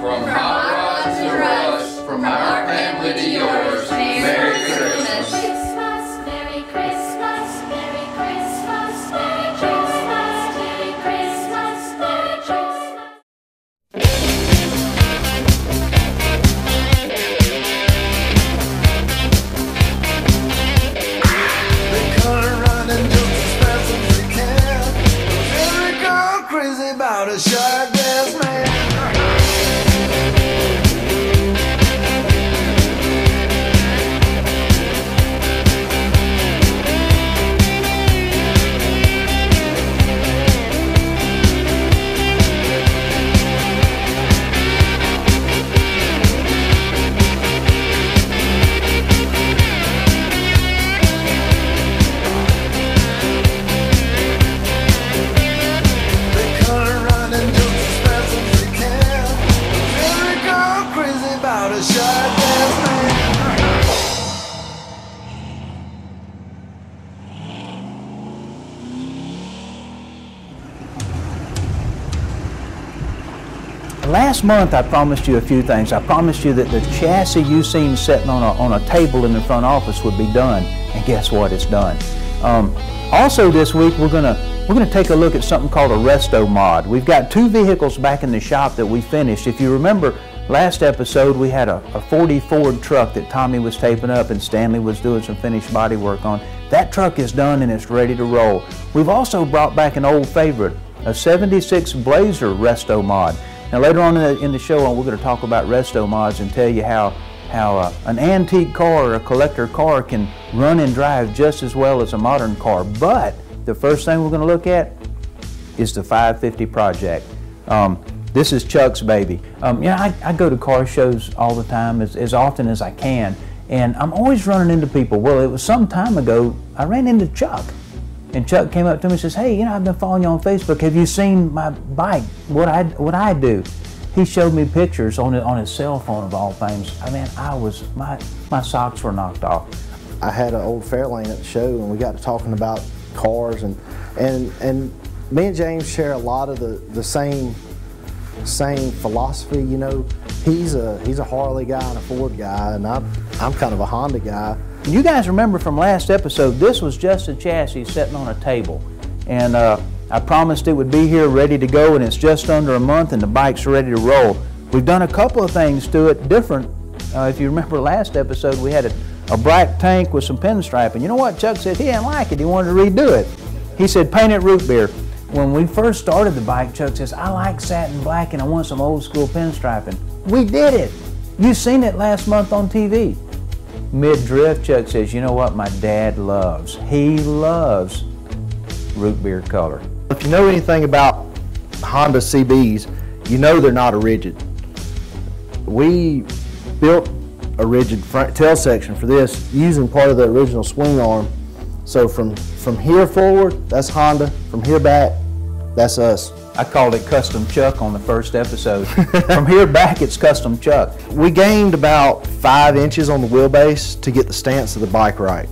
From hot rods to rush, from our family to yours, Merry Christmas. Merry Christmas, Merry Christmas, Merry Christmas, Merry Christmas, Merry Christmas. They come running just as fast as they can. Every girl crazy about a shark glass man. Last month I promised you a few things. I promised you that the chassis you seen sitting on a table in the front office would be done, and guess what? It's done. Also this week we're gonna take a look at something called a resto-mod. We've got two vehicles back in the shop that we finished. If you remember last episode, we had a 40 Ford truck that Tommy was taping up and Stanley was doing some finished body work on. That truck is done and it's ready to roll. We've also brought back an old favorite, a 76 Blazer resto-mod. Now later on in the show, we're going to talk about resto mods and tell you how an antique car or a collector car can run and drive just as well as a modern car. But the first thing we're going to look at is the 550 project. This is Chuck's baby. I go to car shows all the time, as often as I can, and I'm always running into people. Well, it was some time ago I ran into Chuck. And Chuck came up to me and says, "Hey, I've been following you on Facebook. Have you seen my bike? What I do?" He showed me pictures on his cell phone of all things. I mean, my socks were knocked off. I had an old Fairlane at the show, and we got to talking about cars, and me and James share a lot of the same philosophy. He's a Harley guy and a Ford guy, and I'm kind of a Honda guy. You guys remember from last episode, this was just a chassis sitting on a table. And I promised it would be here ready to go, and it's just under a month and the bike's ready to roll. We've done a couple of things to it different. If you remember last episode, we had a black tank with some pinstriping. You know what? Chuck said he didn't like it. He wanted to redo it. He said, "Paint it root beer." When we first started the bike, Chuck says, "I like satin black and I want some old school pinstriping." We did it. You seen it last month on TV. Mid-drift, Chuck says, "You know what my dad loves? He loves root beer color." If you know anything about Honda CBs, you know they're not a rigid. We built a rigid front tail section for this using part of the original swing arm. So from here forward, that's Honda. From here back, that's us. I called it Custom Chuck on the first episode. From here back, it's Custom Chuck. We gained about 5 inches on the wheelbase to get the stance of the bike right.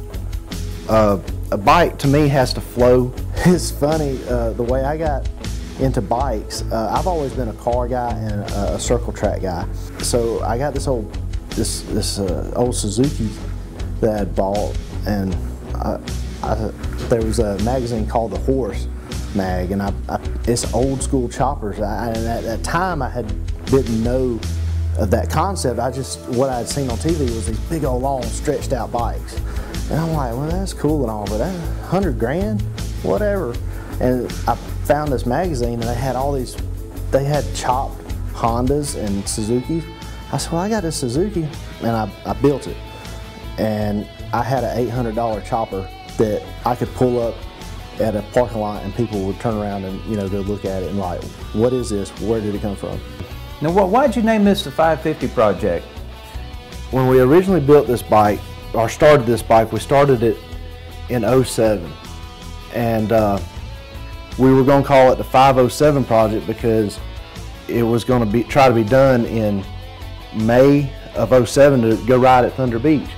A bike, to me, has to flow. It's funny, the way I got into bikes, I've always been a car guy and a circle track guy. So I got this old Suzuki that I bought, and there was a magazine called The Horse mag, and it's old school choppers. And at that time I didn't know of that concept. What I had seen on TV was these big old long stretched out bikes, and I'm like, well, that's cool and all, but that 100 grand, whatever. And I found this magazine, and they had chopped Hondas and Suzukis. I said, well, I got this Suzuki, and I built it, and I had an $800 chopper that I could pull up at a parking lot and people would turn around and go look at it and like, what is this? Where did it come from? Now, why'd you name this the 550 project? When we originally built this bike, or started this bike, we started it in '07, and we were going to call it the 507 project because it was going to try to be done in May of '07 to go ride at Thunder Beach.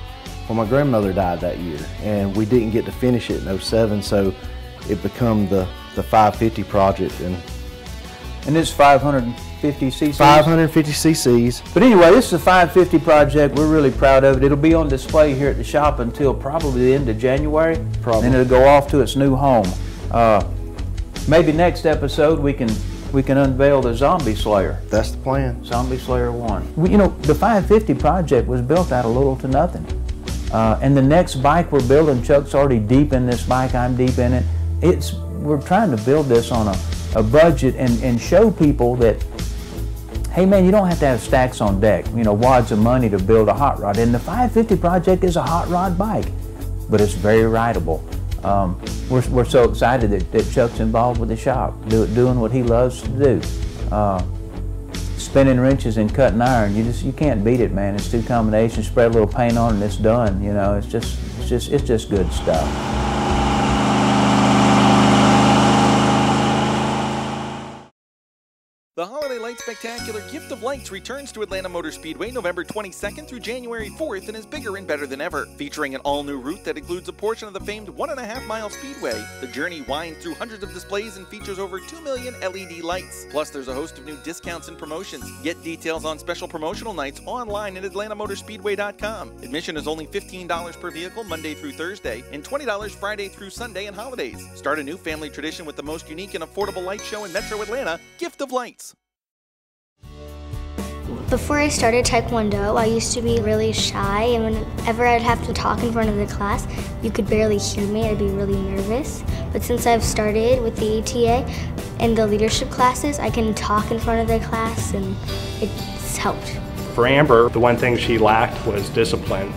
Well, my grandmother died that year, and we didn't get to finish it in '07, so it became the 550 project. And And this is 550 cc's? 550 cc's. But anyway, this is a 550 project. We're really proud of it. It'll be on display here at the shop until probably the end of January. Probably. And it'll go off to its new home. Maybe next episode we can unveil the Zombie Slayer. That's the plan. Zombie Slayer 1. You know, the 550 project was built out of little to nothing. And the next bike we're building, Chuck's already deep in this bike, I'm deep in it. We're trying to build this on a budget and show people that, hey man, you don't have to have stacks on deck, you know, wads of money to build a hot rod. And the 550 project is a hot rod bike, but it's very rideable. We're so excited that Chuck's involved with the shop, doing what he loves to do. Spinning wrenches and cutting iron, you can't beat it, man. It's two combinations. Spread a little paint on and it's done. You know, it's just good stuff. The Holiday Light Spectacular Gift of Lights returns to Atlanta Motor Speedway November 22nd through January 4th and is bigger and better than ever. Featuring an all-new route that includes a portion of the famed 1.5-mile speedway, the journey winds through hundreds of displays and features over 2 million LED lights. Plus, there's a host of new discounts and promotions. Get details on special promotional nights online at atlantamotorspeedway.com. Admission is only $15 per vehicle Monday through Thursday and $20 Friday through Sunday and holidays. Start a new family tradition with the most unique and affordable light show in Metro Atlanta, Gift of Lights. Before I started Taekwondo, I used to be really shy, and whenever I'd have to talk in front of the class, you could barely hear me. I'd be really nervous. But since I've started with the ATA and the leadership classes, I can talk in front of the class, and it's helped. For Amber, the one thing she lacked was discipline,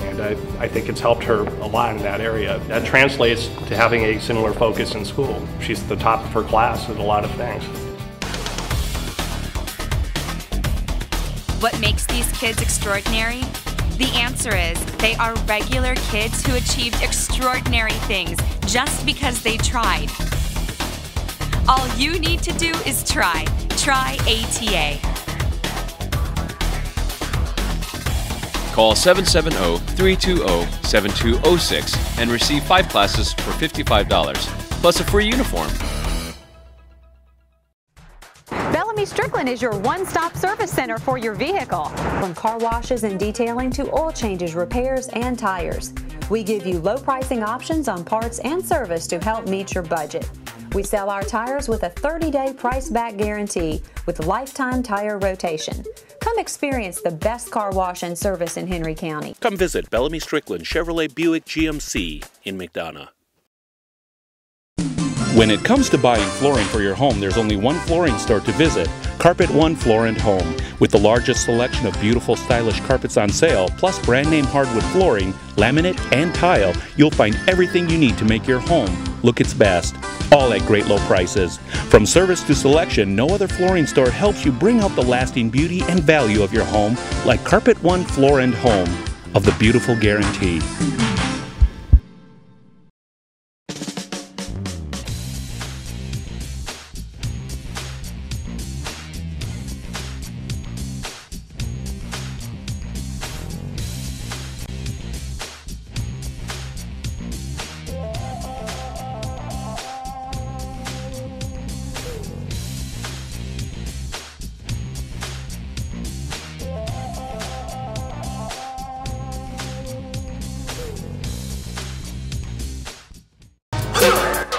and I think it's helped her a lot in that area. That translates to having a similar focus in school. She's the top of her class at a lot of things. What makes these kids extraordinary? The answer is they are regular kids who achieved extraordinary things just because they tried. All you need to do is try. Try ATA. Call 770-320-7206 and receive 5 classes for $55, plus a free uniform. Bellamy Strickland is your one-stop service center for your vehicle. From car washes and detailing to oil changes, repairs, and tires. We give you low pricing options on parts and service to help meet your budget. We sell our tires with a 30-day price-back guarantee with lifetime tire rotation. Come experience the best car wash and service in Henry County. Come visit Bellamy Strickland Chevrolet Buick GMC in McDonough. When it comes to buying flooring for your home, there's only one flooring store to visit, Carpet One Floor & Home. With the largest selection of beautiful, stylish carpets on sale, plus brand name hardwood flooring, laminate, and tile, you'll find everything you need to make your home look its best, all at great low prices. From service to selection, no other flooring store helps you bring out the lasting beauty and value of your home like Carpet One Floor & Home of the Beautiful Guarantee.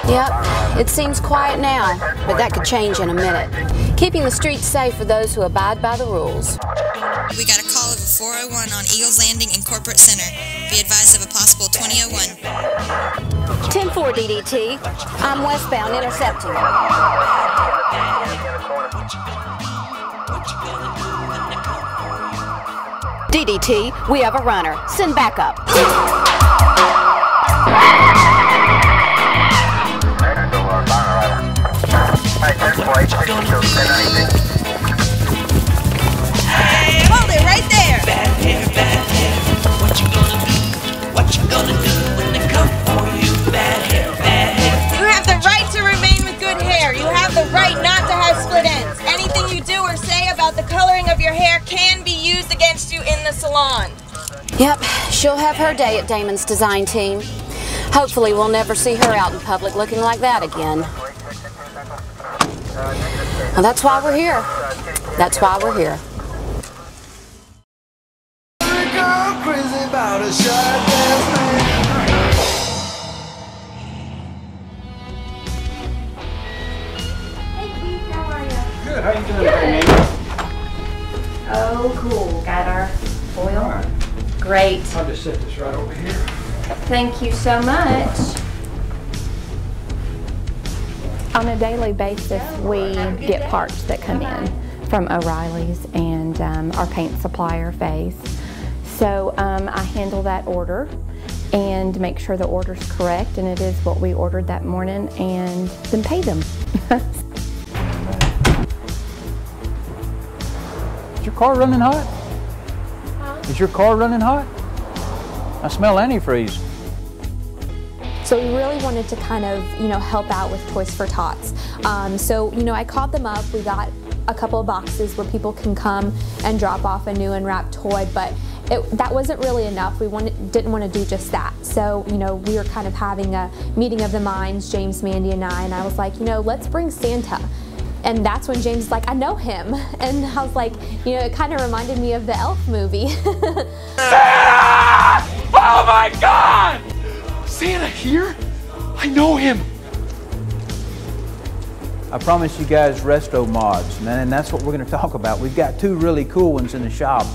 Yep, it seems quiet now, but that could change in a minute. Keeping the streets safe for those who abide by the rules. We got a call over 401 on Eagles Landing in Corporate Center. Be advised of a possible 2001. 10-4 DDT. I'm westbound intercepting. DDT, we have a runner. Send backup. Hey, hold it right there. Bad hair, what you gonna do? What you gonna do when they come for you? Bad hair, bad hair. You have the right to remain with good hair. You have the right not to have split ends. Anything you do or say about the coloring of your hair can be used against you in the salon. Yep, she'll have her day at Damon's design team. Hopefully we'll never see her out in public looking like that again. Well, that's why we're here. That's why we're here. Crazy about a shark ass man. Good, how you doing today, Oh, cool. Got our oil. All right. Great. I'll just set this right over here. Thank you so much. On a daily basis, we get parts that come in from O'Reilly's and our paint supplier, Faze. So I handle that order and make sure the order's correct and it is what we ordered that morning, and then pay them. Is your car running hot? Is your car running hot? I smell antifreeze. So we really wanted to kind of, help out with Toys for Tots. So, I called them up. We got a couple of boxes where people can come and drop off a new unwrapped toy, but that wasn't really enough. We didn't want to do just that. So, we were kind of having a meeting of the minds, James, Mandy, and I was like, let's bring Santa. And that's when James was like, I know him. And I was like, it kind of reminded me of the Elf movie. Santa! Oh my God! Santa here? I know him. I promised you guys resto mods, and that's what we're going to talk about. We've got two really cool ones in the shop.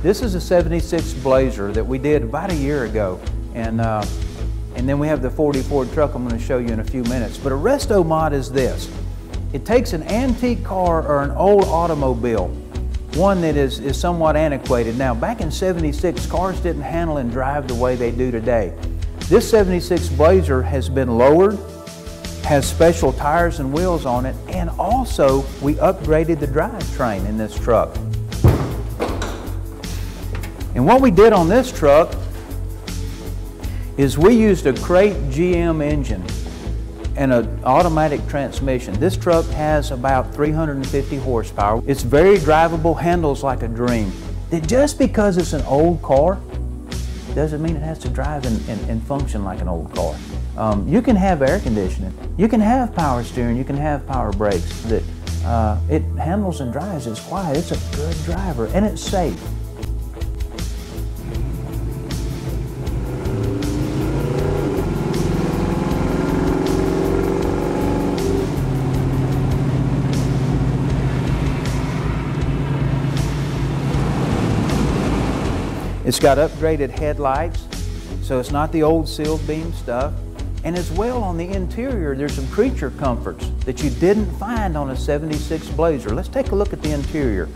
This is a 76 Blazer that we did about a year ago, and then we have the 40 Ford truck I'm going to show you in a few minutes. But a resto mod is this. It takes an antique car or an old automobile, one that is somewhat antiquated. Now, back in 76, cars didn't handle and drive the way they do today. This 76 Blazer has been lowered, has special tires and wheels on it, and also we upgraded the drivetrain in this truck. And what we did on this truck is we used a crate GM engine and an automatic transmission. This truck has about 350 horsepower. It's very drivable, handles like a dream. Just because it's an old car doesn't mean it has to drive and function like an old car. You can have air conditioning, you can have power steering, you can have power brakes. It handles and drives, it's quiet, it's a good driver, and it's safe. It's got upgraded headlights, so it's not the old sealed beam stuff. And as well, on the interior, there's some creature comforts that you didn't find on a 76 Blazer. Let's take a look at the interior.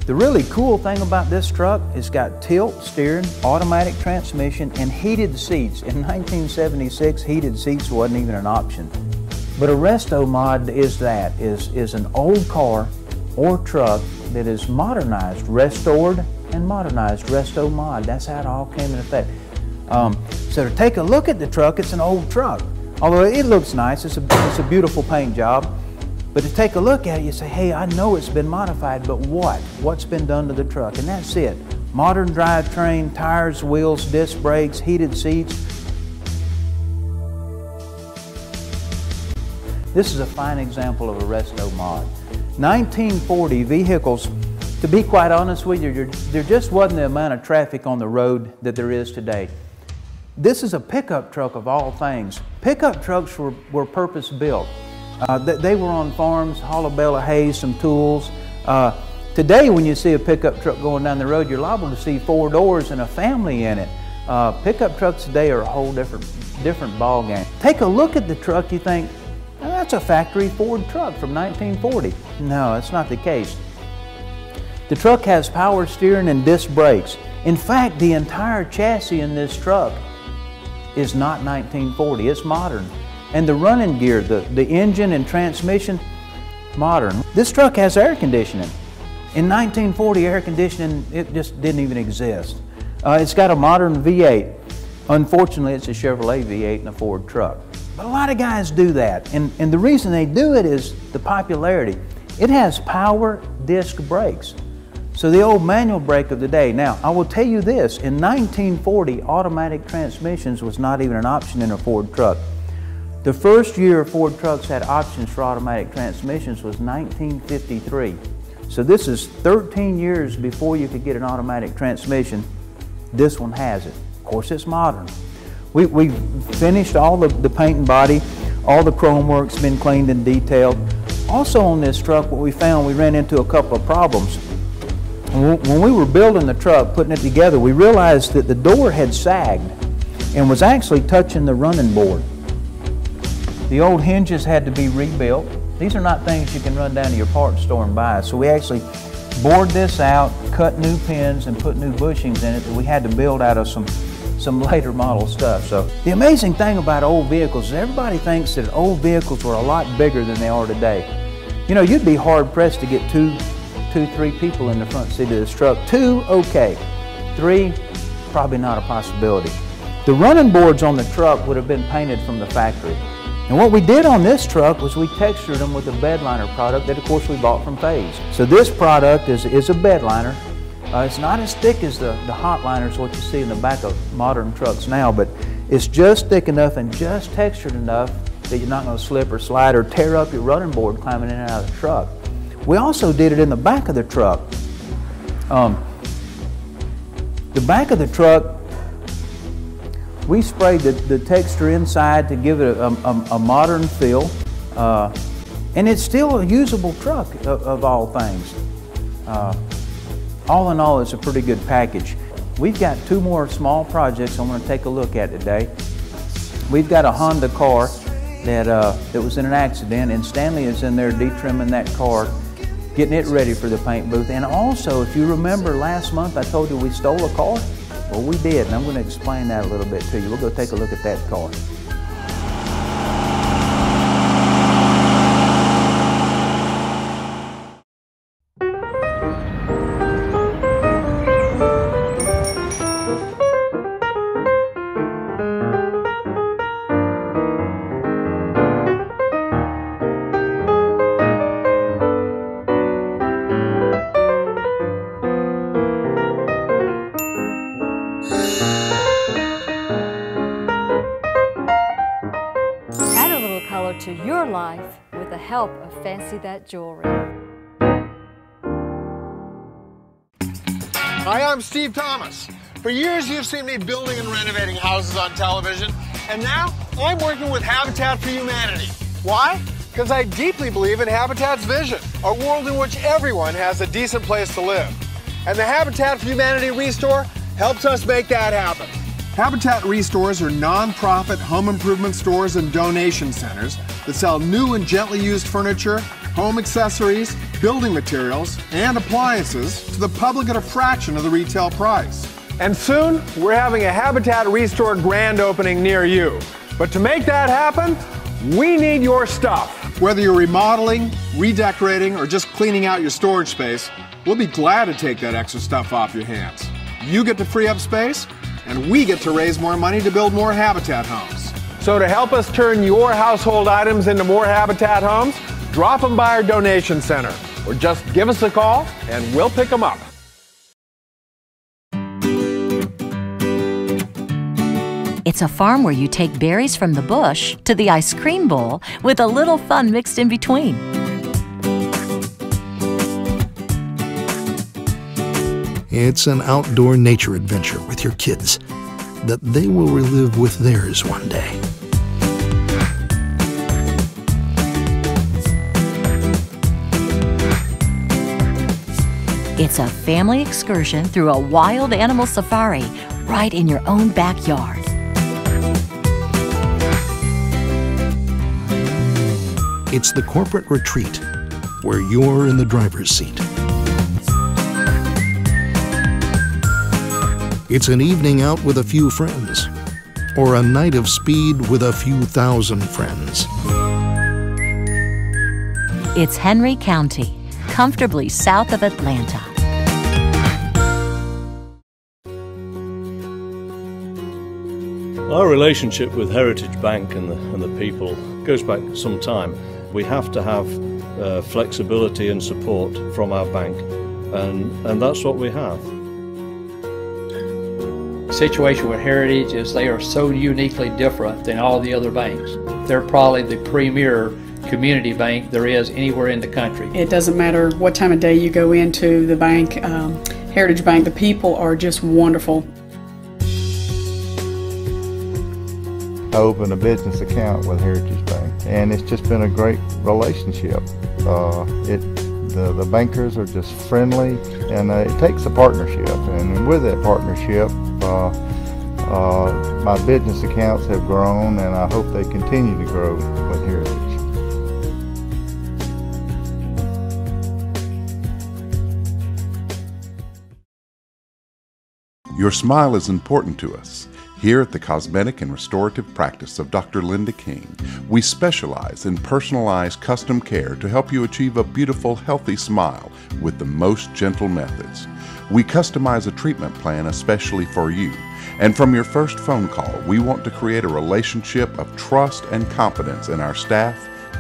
The really cool thing about this truck is it's got tilt steering, automatic transmission, and heated seats. In 1976, heated seats wasn't even an option. But a resto mod is an old car or truck that is modernized, restored and modernized, resto mod. That's how it all came into effect. So to take a look at the truck, it's an old truck. Although it looks nice, it's a beautiful paint job. But to take a look at it, you say, hey, I know it's been modified, but what? What's been done to the truck? And that's it. Modern drivetrain, tires, wheels, disc brakes, heated seats. This is a fine example of a resto mod. 1940 vehicles, to be quite honest with you, there just wasn't the amount of traffic on the road that there is today. This is a pickup truck of all things. Pickup trucks were purpose-built. They were on farms, haul a bale of hay, some tools. Today, when you see a pickup truck going down the road, you're liable to see 4 doors and a family in it. Pickup trucks today are a whole different ball game. Take a look at the truck, you think, oh, that's a factory Ford truck from 1940. No, that's not the case. The truck has power steering and disc brakes. In fact, the entire chassis in this truck is not 1940, it's modern. And the running gear, the engine and transmission, modern. This truck has air conditioning. In 1940, air conditioning, it just didn't even exist. It's got a modern V8. Unfortunately, it's a Chevrolet V8 and a Ford truck. But a lot of guys do that, and the reason they do it is the popularity. It has power disc brakes. So the old manual brake of the day. Now, I will tell you this, in 1940, automatic transmissions was not even an option in a Ford truck. The first year Ford trucks had options for automatic transmissions was 1953. So this is 13 years before you could get an automatic transmission. This one has it. Of course, it's modern. We finished all the paint and body, all the chrome work's been cleaned and detailed. Also on this truck, what we found, we ran into a couple of problems. When we were building the truck, putting it together, we realized that the door had sagged and was actually touching the running board. The old hinges had to be rebuilt. These are not things you can run down to your parts store and buy. So we actually bored this out, cut new pins, and put new bushings in it that we had to build out of some later model stuff. So the amazing thing about old vehicles is everybody thinks that old vehicles were a lot bigger than they are today. You know, you'd be hard pressed to get two, 3 people in the front seat of this truck. 2, okay. 3, probably not a possibility. The running boards on the truck would have been painted from the factory. And what we did on this truck was we textured them with a bed liner product that of course we bought from Phase. So this product is a bed liner. It's not as thick as the hot liners, what you see in the back of modern trucks now, but it's just thick enough and just textured enough that you're not going to slip or slide or tear up your running board climbing in and out of the truck. We also did it in the back of the truck. The back of the truck, we sprayed the texture inside to give it a modern feel, and it's still a usable truck of all things. All in all, it's a pretty good package. We've got 2 more small projects I want to take a look at today. We've got a Honda car that was in an accident, and Stanley is in there detrimming that car, getting it ready for the paint booth. And also, if you remember last month I told you we stole a car? Well, we did, and I'm going to explain that a little bit to you. We'll go take a look at that car. To your life with the help of Fancy That Jewelry. Hi, I'm Steve Thomas. For years you've seen me building and renovating houses on television, and now I'm working with Habitat for Humanity. Why? Because I deeply believe in Habitat's vision, a world in which everyone has a decent place to live. And the Habitat for Humanity Restore helps us make that happen. Habitat Restores are non-profit home improvement stores and donation centers that sell new and gently used furniture, home accessories, building materials, and appliances to the public at a fraction of the retail price. And soon, we're having a Habitat Restore grand opening near you. But to make that happen, we need your stuff. Whether you're remodeling, redecorating, or just cleaning out your storage space, we'll be glad to take that extra stuff off your hands. You get to free up space, and we get to raise more money to build more Habitat homes. So to help us turn your household items into more Habitat homes, drop them by our donation center, or just give us a call and we'll pick them up. It's a farm where you take berries from the bush to the ice cream bowl with a little fun mixed in between. It's an outdoor nature adventure with your kids that they will relive with theirs one day. It's a family excursion through a wild animal safari right in your own backyard. It's the corporate retreat where you're in the driver's seat. It's an evening out with a few friends, or a night of speed with a few thousand friends. It's Henry County, comfortably south of Atlanta. Our relationship with Heritage Bank and the people goes back some time. We have to have flexibility and support from our bank, and that's what we have. The situation with Heritage is they are so uniquely different than all the other banks. They're probably the premier community bank there is anywhere in the country. It doesn't matter what time of day you go into the bank, Heritage Bank, the people are just wonderful. I opened a business account with Heritage Bank, and it's just been a great relationship. The bankers are just friendly, and it takes a partnership. And with that partnership, my business accounts have grown, and I hope they continue to grow with Heritage. Your smile is important to us. Here at the Cosmetic and Restorative Practice of Dr. Linda King, we specialize in personalized custom care to help you achieve a beautiful, healthy smile with the most gentle methods. We customize a treatment plan especially for you, and from your first phone call, we want to create a relationship of trust and confidence in our staff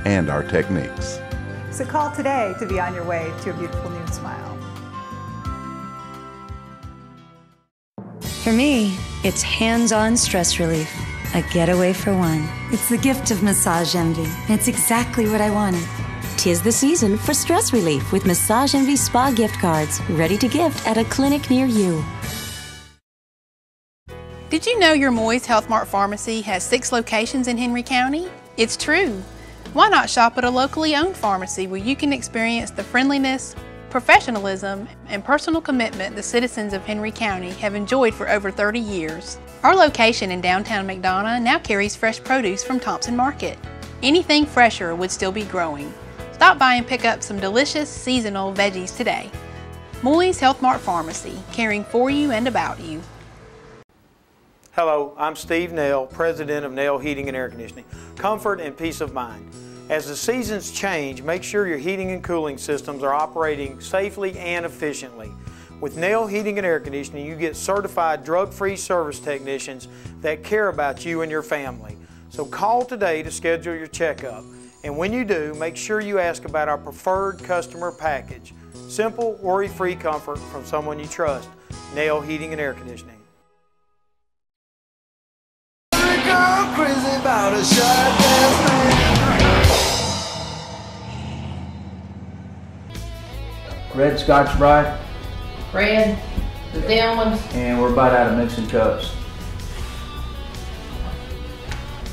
and our techniques. So call today to be on your way to a beautiful new smile. For me, it's hands-on stress relief, a getaway for one. It's the gift of Massage Envy. It's exactly what I wanted. 'Tis the season for stress relief with Massage Envy Spa gift cards, ready to gift at a clinic near you. Did you know your Moy's Health Mart Pharmacy has 6 locations in Henry County? It's true. Why not shop at a locally owned pharmacy where you can experience the friendliness, professionalism, and personal commitment the citizens of Henry County have enjoyed for over 30 years. Our location in downtown McDonough now carries fresh produce from Thompson Market. Anything fresher would still be growing. Stop by and pick up some delicious seasonal veggies today. Moy's Health Mart Pharmacy, caring for you and about you. Hello, I'm Steve Nail, President of Nail Heating and Air Conditioning. Comfort and peace of mind. As the seasons change, make sure your heating and cooling systems are operating safely and efficiently. With Nail Heating and Air Conditioning, you get certified drug-free service technicians that care about you and your family. So call today to schedule your checkup. And when you do, make sure you ask about our preferred customer package. Simple, worry-free comfort from someone you trust. Nail Heating and Air Conditioning. Crazy about a shot dance man. Red Scotch Brite. Red, the thin ones. And we're about out of mixing cups.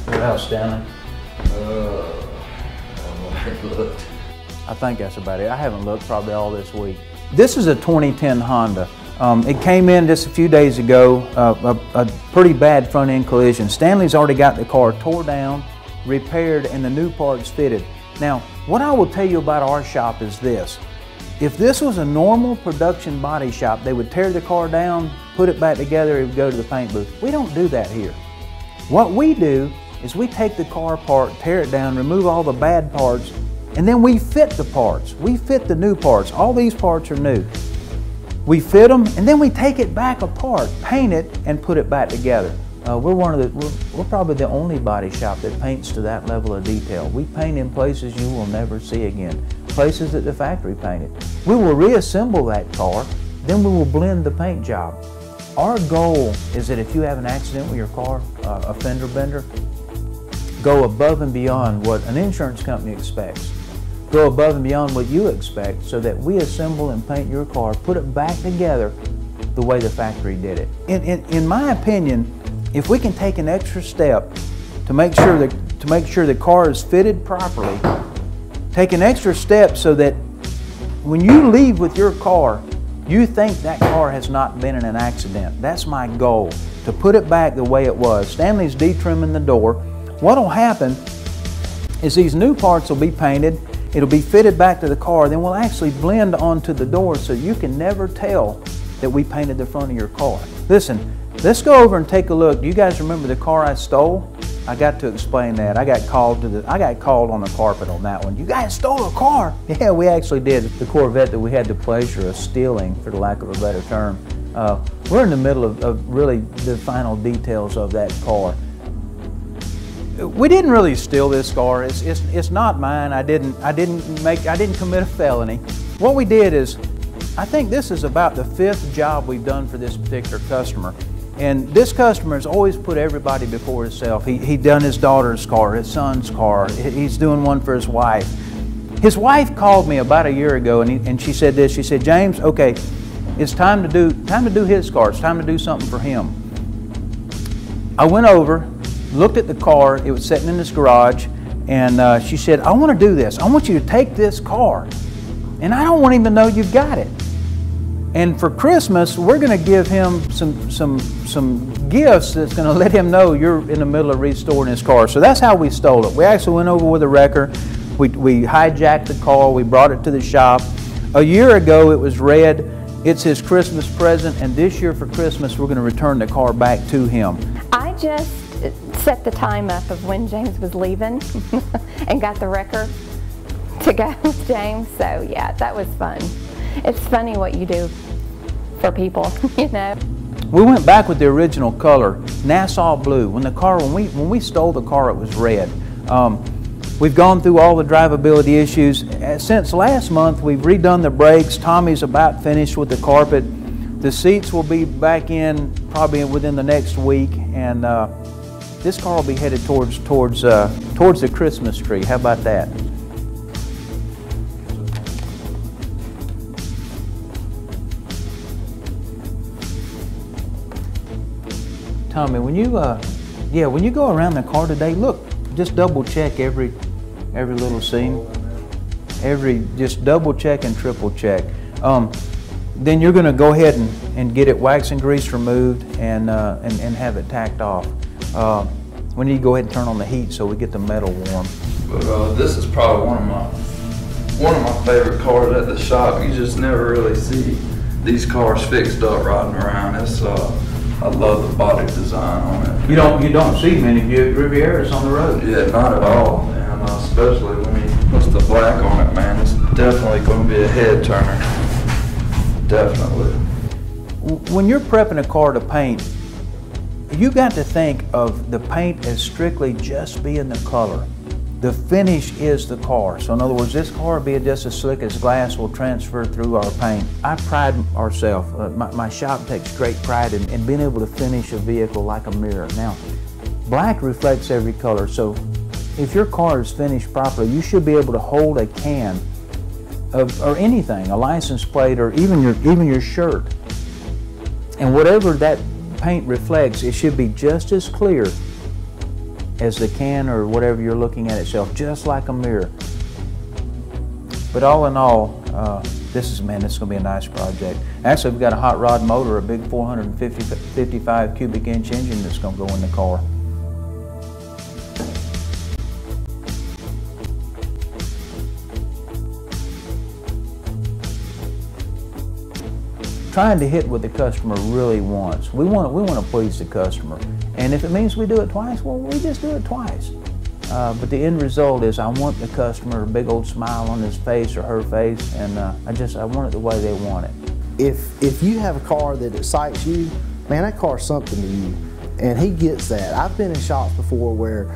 What else, Stanley? I think that's about it. I haven't looked probably all this week. This is a 2010 Honda. It came in just a few days ago, a pretty bad front end collision. Stanley's already got the car tore down, repaired, and the new parts fitted. Now, what I will tell you about our shop is this. If this was a normal production body shop, they would tear the car down, put it back together, it would go to the paint booth. We don't do that here. What we do is we take the car apart, tear it down, remove all the bad parts, and then we fit the parts. We fit the new parts. All these parts are new. We fit them, and then we take it back apart, paint it, and put it back together. We're probably the only body shop that paints to that level of detail. We paint in places you will never see again, places that the factory painted. We will reassemble that car, then we will blend the paint job. Our goal is that if you have an accident with your car, a fender bender, go above and beyond what an insurance company expects. Go above and beyond what you expect so that we assemble and paint your car, put it back together the way the factory did it. In my opinion, if we can take an extra step to make sure the car is fitted properly, take an extra step so that when you leave with your car, you think that car has not been in an accident. That's my goal, to put it back the way it was. Stanley's de-trimming the door. What'll happen is these new parts will be painted, it'll be fitted back to the car, then we'll actually blend onto the door so you can never tell that we painted the front of your car. Listen, let's go over and take a look. Do you guys remember the car I stole? I got to explain that. I got called on the carpet on that one. You guys stole a car? Yeah, we actually did. The Corvette that we had the pleasure of stealing, for the lack of a better term. We're in the middle of really the final details of that car. We didn't really steal this car. It's not mine. I didn't commit a felony. What we did is, I think this is about the 5th job we've done for this particular customer. And this customer has always put everybody before himself. He done his daughter's car, his son's car. He's doing one for his wife. His wife called me about a year ago, and she said this. She said, "James, okay, it's time to do his car. It's time to do something for him." I went over, looked at the car. It was sitting in his garage, and she said, "I want to do this. I want you to take this car, and I don't want him to know you've got it. And for Christmas, we're going to give him some gifts that's going to let him know you're in the middle of restoring his car." So that's how we stole it. We actually went over with a wrecker. We hijacked the car. We brought it to the shop. A year ago, it was red. It's his Christmas present, and this year for Christmas, we're going to return the car back to him. I just set the time up of when James was leaving and got the wrecker to go with James. So yeah, that was fun. It's funny what you do for people, you know. We went back with the original color, Nassau blue. When we stole the car, it was red. We've gone through all the drivability issues. Since last month, we've redone the brakes. Tommy's about finished with the carpet. The seats will be back in probably within the next week, and this car will be headed towards the Christmas tree. How about that? Tommy, when you go around the car today, look, just double check every little seam, just double check and triple check. Then you're going to go ahead and get it wax and grease removed and have it tacked off. We need to go ahead and turn on the heat so we get the metal warm. But this is probably one of my favorite cars at the shop. You just never really see these cars fixed up riding around. I love the body design on it. You don't see many Buick Rivieras on the road. Yeah, not at all, and especially when he puts the black on it, man. It's definitely going to be a head turner. Definitely. When you're prepping a car to paint, you got to think of the paint as strictly just being the color. The finish is the car. So in other words, this car, be it just as slick as glass, will transfer through our paint. I pride ourselves, my shop takes great pride in being able to finish a vehicle like a mirror. Now, black reflects every color, so if your car is finished properly, you should be able to hold a can or anything, a license plate, or even your shirt. And whatever that paint reflects, it should be just as clear as the can or whatever you're looking at itself, just like a mirror. But all in all, this is going to be a nice project. Actually, we've got a hot rod motor, a big 455 cubic inch engine that's going to go in the car. Trying to hit what the customer really wants. We want to please the customer. And if it means we do it twice, well, we just do it twice. But the end result is I want the customer a big old smile on his face or her face, and I want it the way they want it. If you have a car that excites you, man, that car's something to you. And he gets that. I've been in shops before where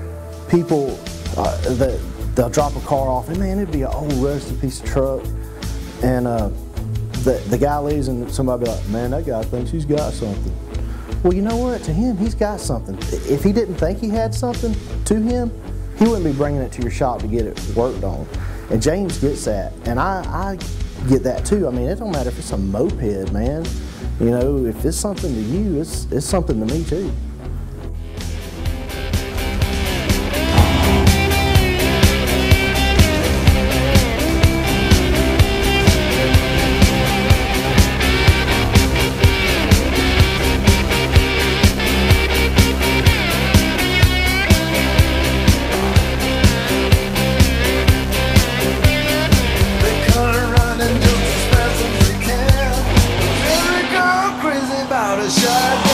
people, they'll drop a car off, and man, it'd be an old rusty piece of truck. And the guy leaves and somebody be like, man, that guy thinks he's got something. Well, you know what? To him, he's got something. If he didn't think he had something to him, he wouldn't be bringing it to your shop to get it worked on. And James gets that, and I get that too. I mean, it don't matter if it's a moped, man. You know, if it's something to you, it's something to me too. Shut